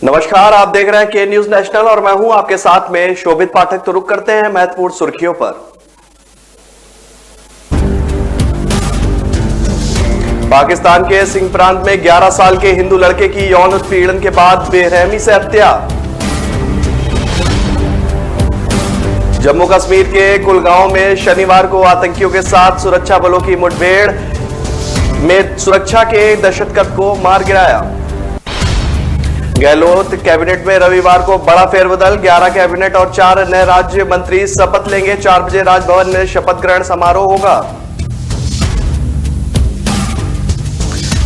नमस्कार, आप देख रहे हैं के न्यूज नेशनल और मैं हूं आपके साथ में शोभित पाठक। तो रुक करते हैं महत्वपूर्ण सुर्खियों पर। पाकिस्तान के सिंध प्रांत में 11 साल के हिंदू लड़के की यौन उत्पीड़न के बाद बेरहमी से हत्या। जम्मू कश्मीर के कुलगांव में शनिवार को आतंकियों के साथ सुरक्षा बलों की मुठभेड़ में सुरक्षा के दहशतगर्द को मार गिराया। गहलोत कैबिनेट में रविवार को बड़ा फेरबदल, 11 कैबिनेट और 4 नए राज्य मंत्री शपथ लेंगे। 4 बजे राजभवन में शपथ ग्रहण समारोह होगा।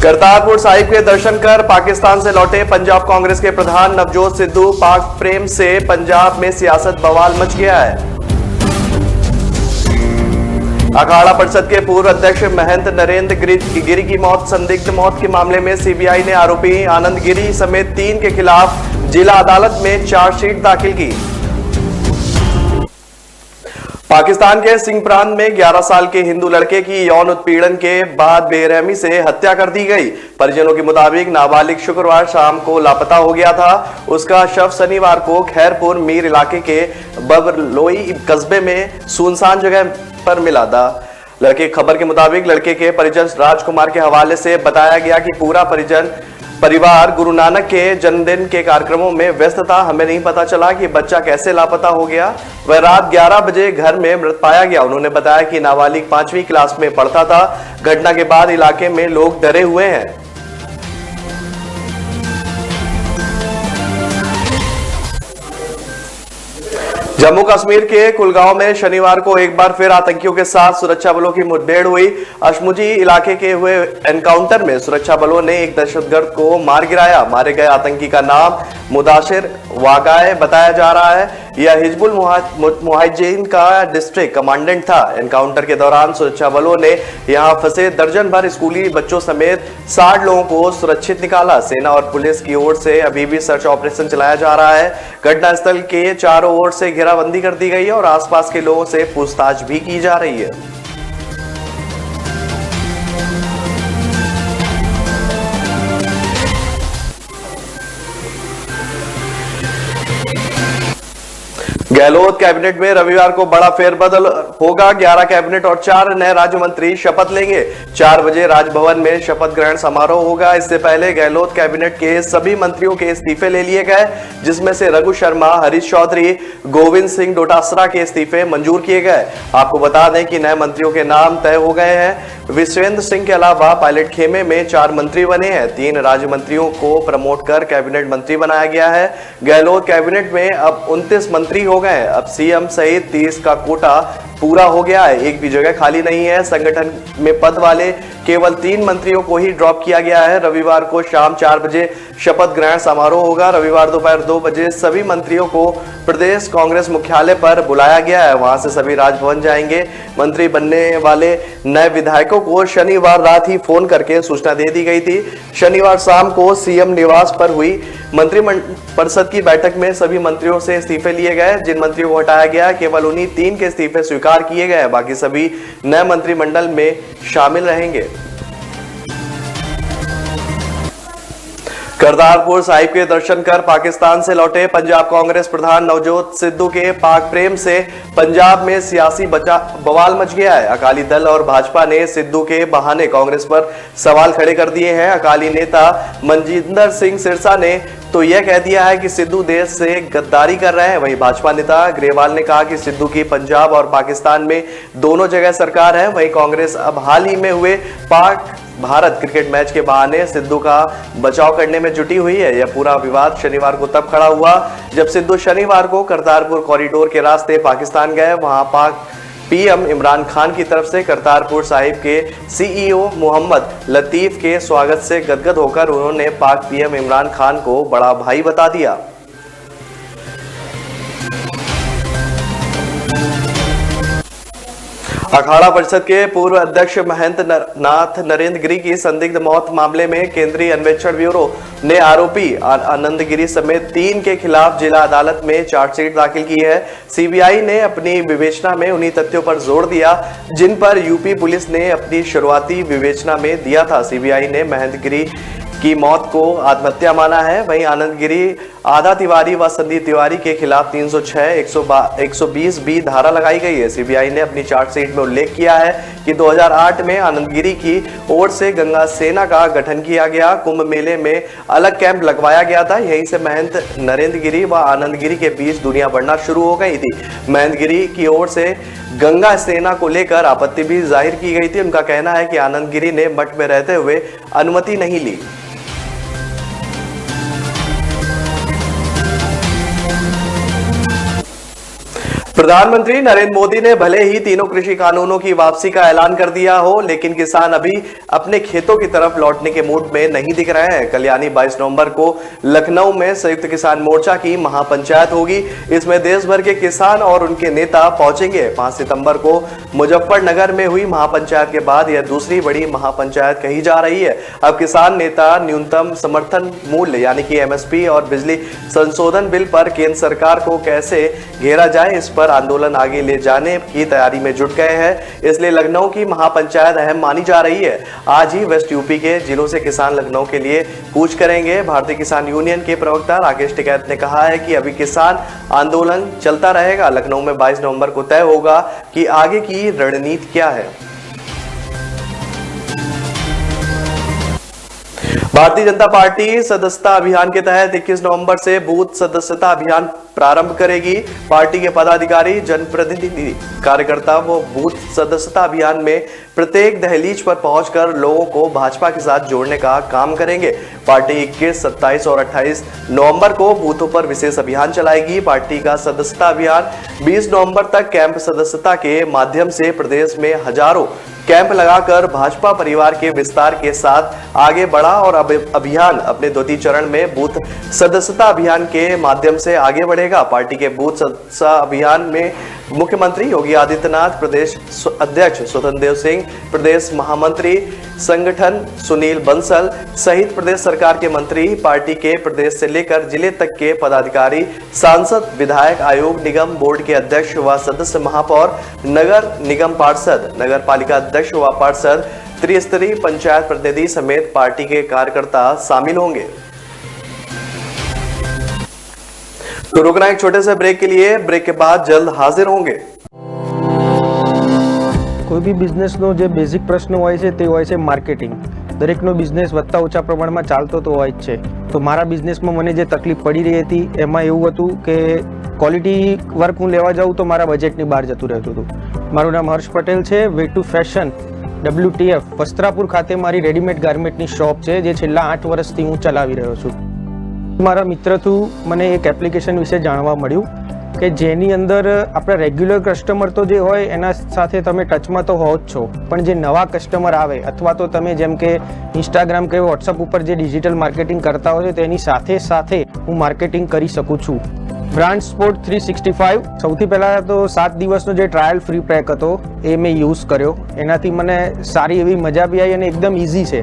करतारपुर साहिब के दर्शन कर पाकिस्तान से लौटे पंजाब कांग्रेस के प्रधान नवजोत सिद्धू। पाक प्रेम से पंजाब में सियासत बवाल मच गया है। अखाड़ा परिषद के पूर्व अध्यक्ष महंत नरेंद्र गिरी की मौत, संदिग्ध मौत के मामले में सीबीआई ने आरोपी आनंद गिरी समेत 3 के खिलाफ जिला अदालत में चार्जशीट दाखिल की। पाकिस्तान के सिंध प्रांत में 11 साल के हिंदू लड़के की यौन उत्पीड़न के बाद बेरहमी से हत्या कर दी गई। परिजनों के मुताबिक नाबालिग शुक्रवार शाम को लापता हो गया था। उसका शव शनिवार को खैरपुर मीर इलाके के बबरलोई कस्बे में सुनसान जगह पर मिला था। लड़के खबर के मुताबिक लड़के के परिजन राजकुमार के हवाले से बताया गया कि पूरा परिवार गुरु नानक के जन्मदिन के कार्यक्रमों में व्यस्त था। हमें नहीं पता चला कि बच्चा कैसे लापता हो गया। वह रात 11 बजे घर में मृत पाया गया। उन्होंने बताया कि नाबालिग 5वीं क्लास में पढ़ता था। घटना के बाद इलाके में लोग डरे हुए हैं। जम्मू कश्मीर के कुलगांव में शनिवार को एक बार फिर आतंकियों के साथ सुरक्षा बलों की मुठभेड़ हुई। अशमुजी इलाके के हुए एनकाउंटर में सुरक्षा बलों ने एक दहशतगर्द को मार गिराया। मारे गए आतंकी का नाम मुदाशिर वाकाए बताया जा रहा है। यह हिजबुल मुजाहिदीन का डिस्ट्रिक्ट कमांडेंट था। एनकाउंटर के दौरान सुरक्षा बलों ने यहां फंसे दर्जन भर स्कूली बच्चों समेत 60 लोगों को सुरक्षित निकाला। सेना और पुलिस की ओर से अभी भी सर्च ऑपरेशन चलाया जा रहा है। घटनास्थल के चारों ओर से घेराबंदी कर दी गई है और आसपास के लोगों से पूछताछ भी की जा रही है। गहलोत कैबिनेट में रविवार को बड़ा फेरबदल होगा। 11 कैबिनेट और 4 नए राज्य मंत्री शपथ लेंगे। 4 बजे राजभवन में शपथ ग्रहण समारोह होगा। इससे पहले गहलोत कैबिनेट के सभी मंत्रियों के इस्तीफे ले लिए गए, जिसमें से रघु शर्मा, हरीश चौधरी, गोविंद सिंह डोटासरा के इस्तीफे मंजूर किए गए। आपको बता दें कि नए मंत्रियों के नाम तय हो गए हैं। विश्वेंद्र सिंह के अलावा पायलट खेमे में 4 मंत्री बने हैं। 3 राज्य मंत्रियों को प्रमोट कर कैबिनेट मंत्री बनाया गया है। गहलोत कैबिनेट में अब 29 मंत्री हो गए। अब सीएम सहित 30 का कोटा पूरा हो गया है। एक भी जगह खाली नहीं है। संगठन में पद वाले केवल 3 मंत्रियों को ही ड्रॉप किया गया है। रविवार को शाम 4 बजे शपथ ग्रहण समारोह होगा। रविवार दोपहर 2 बजे सभी मंत्रियों को प्रदेश कांग्रेस मुख्यालय पर बुलाया गया है। वहां से सभी राजभवन जाएंगे। मंत्री बनने वाले नए विधायकों को शनिवार रात ही फोन करके सूचना दे दी गई थी। शनिवार शाम को सीएम निवास पर हुई मंत्रिपरिषद की बैठक में सभी मंत्रियों से इस्तीफे लिए गए। जिन मंत्रियों को हटाया गया, केवल उन्हीं 3 के इस्तीफे स्वीकार किए गए। बाकी सभी नए मंत्रिमंडल में शामिल रहेंगे। करतारपुर साहिब के दर्शन कर पाकिस्तान से लौटे पंजाब कांग्रेस प्रधान नवजोत सिद्धू के पाक प्रेम से पंजाब में सियासी बवाल मच गया है। अकाली दल और भाजपा ने सिद्धू के बहाने कांग्रेस पर सवाल खड़े कर दिए हैं। अकाली नेता मनजिंदर सिंह सिरसा ने तो यह कह दिया है कि सिद्धू देश से गद्दारी कर रहे हैं। वहीं भाजपा नेता ग्रेवाल ने कहा कि सिद्धू की पंजाब और पाकिस्तान में दोनों जगह सरकार है। वहीं कांग्रेस अब हाल ही में हुए पाक भारत क्रिकेट मैच के बहाने सिद्धू का बचाव करने में जुटी हुई है। यह पूरा विवाद शनिवार को तब खड़ा हुआ जब सिद्धू शनिवार को करतारपुर कॉरिडोर के रास्ते पाकिस्तान गए। वहां पाक पीएम इमरान खान की तरफ से करतारपुर साहिब के सीईओ मोहम्मद लतीफ के स्वागत से गदगद होकर उन्होंने पाक पीएम इमरान खान को बड़ा भाई बता दिया। अखाड़ा परिषद के पूर्व अध्यक्ष महंत नाथ नरेंद्र गिरी की संदिग्ध मौत मामले में केंद्रीय अन्वेषण ब्यूरो ने आरोपी आनंद गिरी समेत 3 के खिलाफ जिला अदालत में चार्जशीट दाखिल की है। सीबीआई ने अपनी विवेचना में उन्हीं तथ्यों पर जोर दिया जिन पर यूपी पुलिस ने अपनी शुरुआती विवेचना में दिया था। सीबीआई ने महंत गिरी की मौत को आत्महत्या माना है। वहीं आनंदगिरी आधा तिवारी व संदीप तिवारी के खिलाफ 306 120 बी धारा लगाई गई है। सीबीआई ने अपनी चार्जशीट में उल्लेख किया है कि 2008 में आनंदगिरी की ओर से गंगा सेना का गठन किया गया। कुंभ मेले में अलग कैंप लगवाया गया था। यहीं से महंत नरेंद्रगिरी व आनंदगिरी के बीच दुनिया बढ़ना शुरू हो गई थी। महंतगिरी की ओर से गंगा सेना को लेकर आपत्ति भी जाहिर की गई थी। उनका कहना है कि आनंदगिरी ने मठ में रहते हुए अनुमति नहीं ली। प्रधानमंत्री नरेंद्र मोदी ने भले ही तीनों कृषि कानूनों की वापसी का ऐलान कर दिया हो, लेकिन किसान अभी अपने खेतों की तरफ लौटने के मूड में नहीं दिख रहे हैं। कल यानी 22 नवंबर को लखनऊ में संयुक्त किसान मोर्चा की महापंचायत होगी। इसमें देश भर के किसान और उनके नेता पहुंचेंगे। 5 सितंबर को मुजफ्फरनगर में हुई महापंचायत के बाद यह दूसरी बड़ी महापंचायत कही जा रही है। अब किसान नेता न्यूनतम समर्थन मूल्य यानी कि एमएसपी और बिजली संशोधन बिल पर केंद्र सरकार को कैसे घेरा जाए, इस पर आंदोलन आगे ले जाने की तैयारी में जुट गए हैं। इसलिए लखनऊ की महापंचायत अहम मानी जा रही है। आज ही वेस्ट यूपी के जिलों से किसान लखनऊ के लिए कूच करेंगे। भारतीय किसान यूनियन के प्रवक्ता राकेश टिकैत ने कहा है कि अभी किसान आंदोलन चलता रहेगा। लखनऊ में 22 नवंबर को तय होगा कि आगे की रणनीति क्या है। भारतीय जनता पार्टी सदस्यता अभियान के तहत 21 नवंबर से बूथ सदस्यता अभियान प्रारंभ करेगी। पार्टी के पदाधिकारी, जनप्रतिनिधि, कार्यकर्ता वो बूथ सदस्यता अभियान में प्रत्येक दहलीज पर पहुंचकर लोगों को भाजपा के साथ जोड़ने का काम करेंगे। पार्टी 21, 27 और 28 नवंबर को बूथों पर विशेष अभियान चलाएगी। पार्टी का सदस्यता अभियान 20 नवंबर तक कैंप सदस्यता के माध्यम से प्रदेश में हजारों कैंप लगाकर भाजपा परिवार के विस्तार के साथ आगे बढ़ा और अब अभियान अपने द्वितीय चरण में बूथ सदस्यता अभियान के माध्यम से आगे बढ़ेगा। पार्टी के बूथ सदस्यता अभियान में मुख्यमंत्री योगी आदित्यनाथ, प्रदेश अध्यक्ष स्वतंत्र देव सिंह, प्रदेश महामंत्री संगठन सुनील बंसल सहित प्रदेश सरकार के मंत्री, पार्टी के प्रदेश से लेकर जिले तक के पदाधिकारी, सांसद, विधायक, आयोग, निगम बोर्ड के अध्यक्ष व सदस्य, महापौर, नगर निगम पार्षद, नगर पालिका अध्यक्ष व पार्षद, त्रिस्तरीय पंचायत प्रतिनिधि समेत पार्टी के कार्यकर्ता शामिल होंगे। तो रुकना एक छोटे से ब्रेक के लिए, ब्रेक के बाद जल्द हाजिर होंगे। કોઈ બી બિઝનેસનો જે બેઝિક પ્રશ્ન હોય છે તે હોય છે માર્કેટિંગ. દરેકનો બિઝનેસ વધતા ઓછા પ્રમાણમાં ચાલતો તો હોય જ છે. તો મારા બિઝનેસમાં મને જે તકલીફ પડી રહી હતી એમાં એવું હતું કે ક્વોલિટી વર્ક હું લેવા જાઉં તો મારા બજેટની બહાર જતું રહેતું હતું. મારું નામ હર્ષ પટેલ છે. Way to fashion WTF Vastrapur ખાતે મારી રેડીમેડ ગાર્મેન્ટની શોપ છે જે છેલ્લા 8 વર્ષથી હું ચલાવી રહ્યો છું. મારા મિત્ર થ્રુ મને એક એપ્લિકેશન વિશે જાણવા મળ્યું કે જેની અંદર આપણા રેગ્યુલર કસ્ટમર તો જે હોય એના સાથે તમે ટચમાં તો હો જ છો, પણ જે નવા કસ્ટમર આવે અથવા તો તમે જેમ કે ઇન્સ્ટાગ્રામ કે વોટ્સઅપ ઉપર જે ડિજિટલ માર્કેટિંગ કરતા હોય તેની સાથે સાથે હું માર્કેટિંગ કરી શકું છું. બ્રાન્ડ સ્પોર્ટ 365 સૌથી પહેલાં તો 7 દિવસનો જે ટ્રાયલ ફ્રી પેક હતો એ મેં યુઝ કર્યો. એનાથી મને સારી એવી મજા બી આવી અને એકદમ ઇઝી છે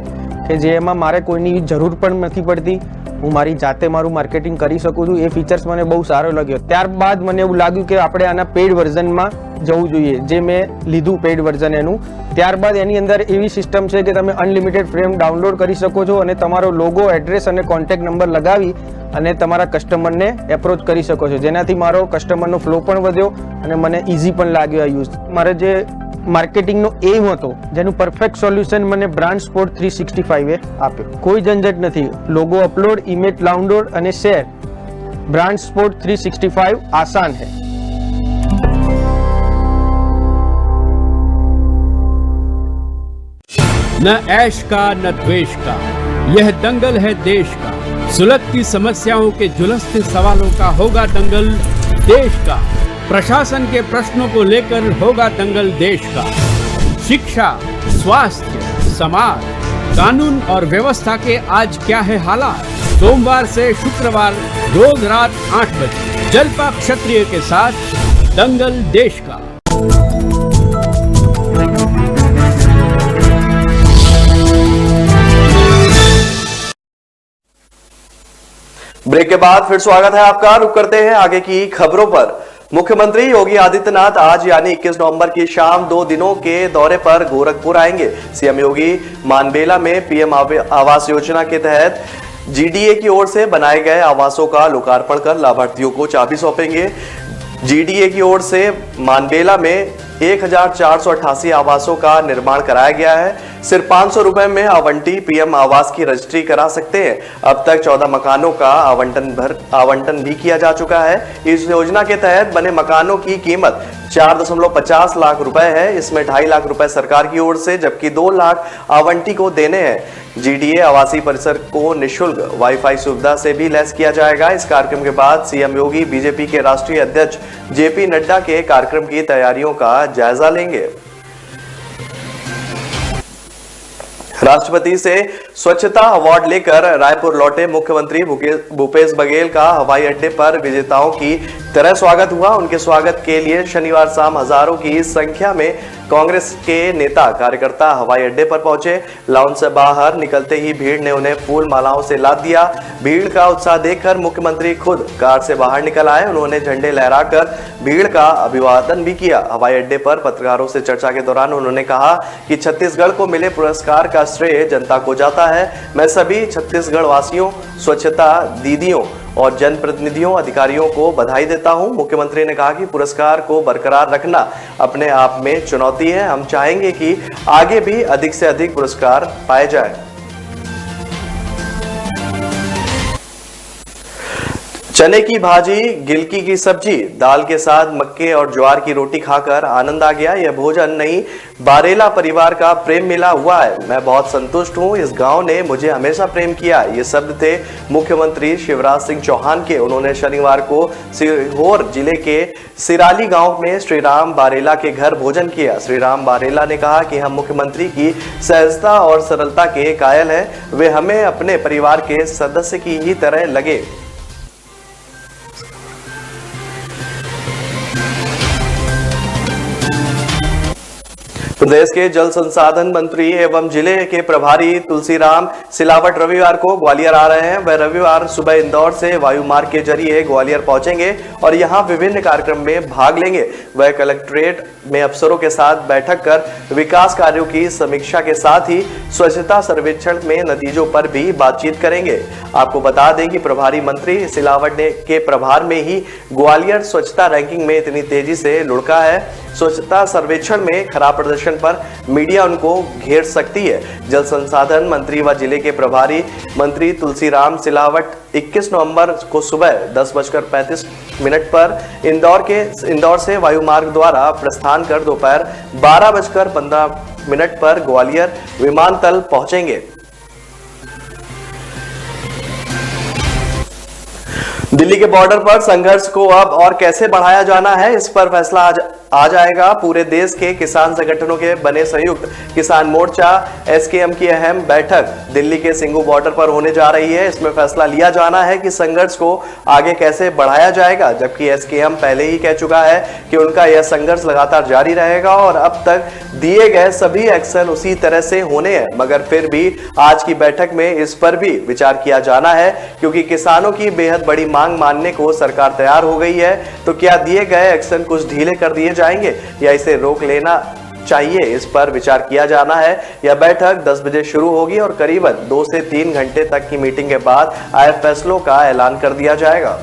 કે જેમાં મારે કોઈની જરૂર પણ નથી પડતી. હું મારી જાતે મારું માર્કેટિંગ કરી શકું છું. એ ફીચર્સ મને બહુ સારો લાગ્યો. ત્યારબાદ મને એવું લાગ્યું કે આપણે આના પેઇડ વર્ઝનમાં જવું જોઈએ, જે મેં લીધું પેઇડ વર્ઝન એનું. ત્યારબાદ એની અંદર એવી સિસ્ટમ છે કે તમે અનલિમિટેડ ફ્રેમ ડાઉનલોડ કરી શકો છો અને તમારો લોગો, એડ્રેસ અને કોન્ટેક્ટ નંબર લગાવી અને તમારા કસ્ટમરને એપ્રોચ કરી શકો છો, જેનાથી મારો કસ્ટમરનો ફ્લો પણ વધ્યો અને મને ઇઝી પણ લાગ્યો આ યુઝ. મારે જે માર્કેટિંગનો એમ હતો જેનું પરફેક્ટ સોલ્યુશન મને બ્રાન્ડ સ્પોર્ટ 365 એ આપ્યો. કોઈ ઝંઝટ નથી. લોગો અપલોડ, ઇમેજ ડાઉનલોડ અને શેર. બ્રાન્ડ સ્પોર્ટ 365 आसान है. न ऐश का न द्वेष का, यह दंगल है देश का. सुलगती समस्याओं के झुलसते सवालों का होगा दंगल देश का. प्रशासन के प्रश्नों को लेकर होगा दंगल देश का. शिक्षा, स्वास्थ्य, समाज, कानून और व्यवस्था के आज क्या है हालात. सोमवार से शुक्रवार रोज रात 8 बजे जलपा क्षत्रिय के साथ दंगल देश का. ब्रेक के बाद फिर स्वागत है आपका। रुक करते हैं आगे की खबरों पर। मुख्यमंत्री योगी आदित्यनाथ आज यानी 21 नवंबर की शाम 2 दिनों के दौरे पर गोरखपुर आएंगे। सीएम योगी मानबेला में पीएम आवास योजना के तहत जीडीए की ओर से बनाए गए आवासों का लोकार्पण कर लाभार्थियों को चाबी सौंपेंगे। जीडीए की ओर से मानबेला में 1488 आवासों का निर्माण कराया गया है। सिर्फ 500 रुपए में आवंटी पीएम आवास की रजिस्ट्री करा सकते हैं। अब तक 14 मकानों का आवंटन भी किया जा चुका है। इस योजना के तहत बने मकानों की कीमत 4.50 लाख रुपए है। इसमें 2.5 लाख रुपए सरकार की ओर से जबकि 2 लाख आवंटी को देने हैं। जीडीए आवासीय परिसर को निःशुल्क वाईफाई सुविधा से भी लैस किया जाएगा। इस कार्यक्रम के बाद सीएम योगी बीजेपी के राष्ट्रीय अध्यक्ष जेपी नड्डा के कार्यक्रम की तैयारियों का जायजा लेंगे। राष्ट्रपति से स्वच्छता अवार्ड लेकर रायपुर लौटे मुख्यमंत्री भूपेश बघेल का हवाई अड्डे पर विजेताओं की तरह स्वागत हुआ। उनके स्वागत के लिए शनिवार शाम हजारों की संख्या में कांग्रेस के नेता कार्यकर्ता हवाई अड्डे पर पहुंचे। लाउंज से बाहर निकलते ही भीड़ ने उन्हें फूल मालाओं से लाद दिया। भीड़ का उत्साह देखकर मुख्यमंत्री खुद कार से बाहर निकल आए। उन्होंने झंडे लहराकर भीड़ का अभिवादन भी किया। हवाई अड्डे पर पत्रकारों से चर्चा के दौरान उन्होंने कहा कि छत्तीसगढ़ को मिले पुरस्कार का श्रेय जनता को जाता है। मैं सभी छत्तीसगढ़ वासियों, स्वच्छता दीदियों और जनप्रतिनिधियों, अधिकारियों को बधाई देता हूं। मुख्यमंत्री ने कहा कि पुरस्कार को बरकरार रखना अपने आप में चुनौती है। हम चाहेंगे कि आगे भी अधिक से अधिक पुरस्कार पाए जाए। चने की भाजी, गिलकी की सब्जी, दाल के साथ मक्के और ज्वार की रोटी खाकर आनंद आ गया। यह भोजन नहीं बारेला परिवार का प्रेम मिला हुआ है। मैं बहुत संतुष्ट हूं। इस गांव ने मुझे हमेशा प्रेम किया। ये शब्द थे मुख्यमंत्री शिवराज सिंह चौहान के। उन्होंने शनिवार को सीहोर जिले के सिराली गांव में श्रीराम बारेला के घर भोजन किया। श्रीराम बारेला ने कहा कि हम मुख्यमंत्री की सहजता और सरलता के कायल हैं। वे हमें अपने परिवार के सदस्य की ही तरह लगे। प्रदेश के जल संसाधन मंत्री एवं जिले के प्रभारी तुलसीराम सिलावट रविवार को ग्वालियर आ रहे हैं। वह रविवार सुबह इंदौर से वायु मार्ग के जरिए ग्वालियर पहुंचेंगे और यहां विभिन्न कार्यक्रम में भाग लेंगे। वह कलेक्ट्रेट में अफसरों के साथ बैठक कर विकास कार्यों की समीक्षा के साथ ही स्वच्छता सर्वेक्षण में नतीजों पर भी बातचीत करेंगे। आपको बता दें कि प्रभारी मंत्री सिलावट के प्रभार में ही ग्वालियर स्वच्छता रैंकिंग में इतनी तेजी से लुढ़का है। स्वच्छता सर्वेक्षण में खराब प्रदर्शन पर मीडिया उनको घेर सकती है। जल संसाधन मंत्री व जिले के प्रभारी मंत्री तुलसीराम सिलावट 21 नवंबर को सुबह 10:35 पर इंदौर से वायु मार्ग द्वारा प्रस्थान कर दोपहर 12:15 पर ग्वालियर विमानतल पहुंचेंगे। दिल्ली के बॉर्डर पर संघर्ष को अब और कैसे बढ़ाया जाना है, इस पर फैसला आ जाएगा। पूरे देश के किसान संगठनों के बने संयुक्त किसान मोर्चा एसकेएम की अहम बैठक दिल्ली के सिंघू बॉर्डर पर होने जा रही है। इसमें फैसला लिया जाना है कि संघर्ष को आगे कैसे बढ़ाया जाएगा। जबकि एसकेएम पहले ही कह चुका है कि उनका यह संघर्ष लगातार जारी रहेगा और अब तक दिए गए सभी एक्शन उसी तरह से होने हैं। मगर फिर भी आज की बैठक में इस पर भी विचार किया जाना है, क्योंकि किसानों की बेहद बड़ी मांग मानने को सरकार तैयार हो गई है। तो क्या दिए गए एक्शन कुछ ढीले कर दिए जाएंगे या इसे रोक लेना चाहिए, इस पर विचार किया जाना है। यह बैठक 10 बजे शुरू होगी और करीबन 2 से 3 घंटे तक की मीटिंग के बाद आए फैसलों का ऐलान कर दिया जाएगा।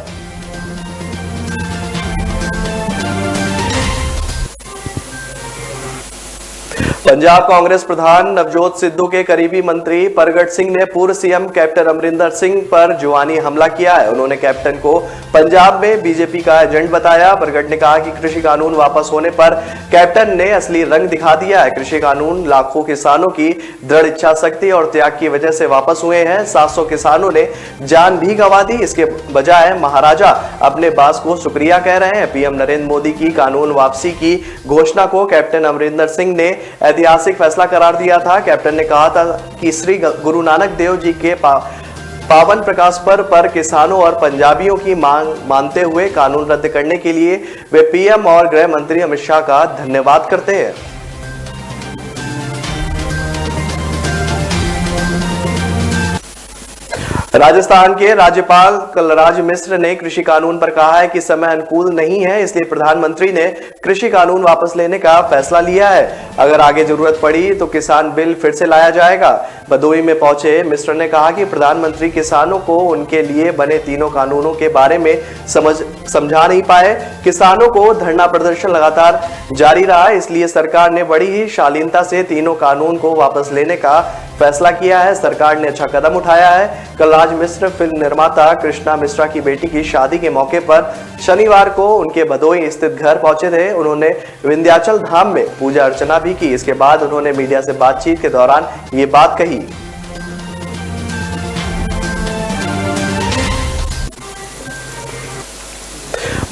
पंजाब कांग्रेस प्रधान नवजोत सिद्धू के करीबी मंत्री परगट सिंह ने पूर्व सीएम कैप्टन अमरिंदर सिंह पर जुबानी हमला किया है। उन्होंने कैप्टन को पंजाब में बीजेपी का एजेंट बताया। परगट ने कहा कि कृषि कानून वापस होने पर कैप्टन ने असली रंग दिखा दिया है। कृषि कानून लाखों किसानों की दृढ़ इच्छा शक्ति और त्याग की वजह से वापस हुए हैं। 700 किसानों ने जान भी गंवा दी। इसके बजाय महाराजा अपने बास को शुक्रिया कह रहे हैं। पीएम नरेंद्र मोदी की कानून वापसी की घोषणा को कैप्टन अमरिंदर सिंह ने ऐतिहासिक फैसला करार दिया था। कैप्टन ने कहा था कि श्री गुरु नानक देव जी के पावन प्रकाश पर किसानों और पंजाबियों की मांग मानते हुए कानून रद्द करने के लिए वे पीएम और गृह मंत्री अमित शाह का धन्यवाद करते हैं। राजस्थान के राज्यपाल कलराज मिश्र ने कृषि कानून पर कहा है कि समय अनुकूल नहीं है, इसलिए प्रधानमंत्री ने कृषि कानून वापस लेने का फैसला लिया है। अगर आगे जरूरत पड़ी तो किसान बिल फिर से लाया जाएगा। भदोही में पहुंचे मिश्र ने कहा कि प्रधानमंत्री किसानों को उनके लिए बने तीनों कानूनों के बारे में समझा नहीं पाए। किसानों को धरना प्रदर्शन लगातार जारी रहा, इसलिए सरकार ने बड़ी ही शालीनता से तीनों कानून को वापस लेने का फैसला किया है। सरकार ने अच्छा कदम उठाया है। कलराज मिश्र फिल्म निर्माता कृष्णा मिश्रा की बेटी की शादी के मौके पर शनिवार को उनके भदोही स्थित घर पहुंचे थे। उन्होंने विंध्याचल धाम में पूजा अर्चना भी की। इसके बाद उन्होंने मीडिया से बातचीत के दौरान ये बात कही।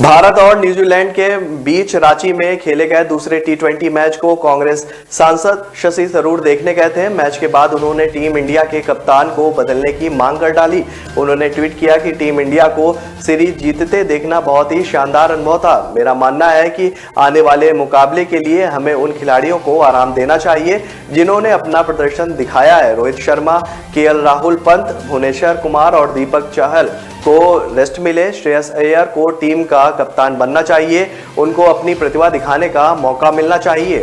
भारत और न्यूजीलैंड के बीच रांची में खेले गए दूसरे T20 मैच को कांग्रेस सांसद शशि थरूर देखने गए थे। मैच के बाद उन्होंने टीम इंडिया के कप्तान को बदलने की मांग कर डाली। उन्होंने ट्वीट किया कि टीम इंडिया को सीरीज जीतते देखना बहुत ही शानदार अनुभव था। मेरा मानना है कि आने वाले मुकाबले के लिए हमें उन खिलाड़ियों को आराम देना चाहिए जिन्होंने अपना प्रदर्शन दिखाया है। रोहित शर्मा, KL राहुल, पंत, भुवनेश्वर कुमार और दीपक चहल को रेस्ट मिले। श्रेयस अय्यर को टीम का कप्तान बनना चाहिए। उनको अपनी प्रतिभा दिखाने का मौका मिलना चाहिए।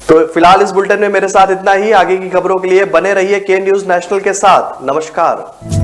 तो फिलहाल इस बुलेटिन में मेरे साथ इतना ही। आगे की खबरों के लिए बने रहिए के न्यूज़ नेशनल के साथ। नमस्कार।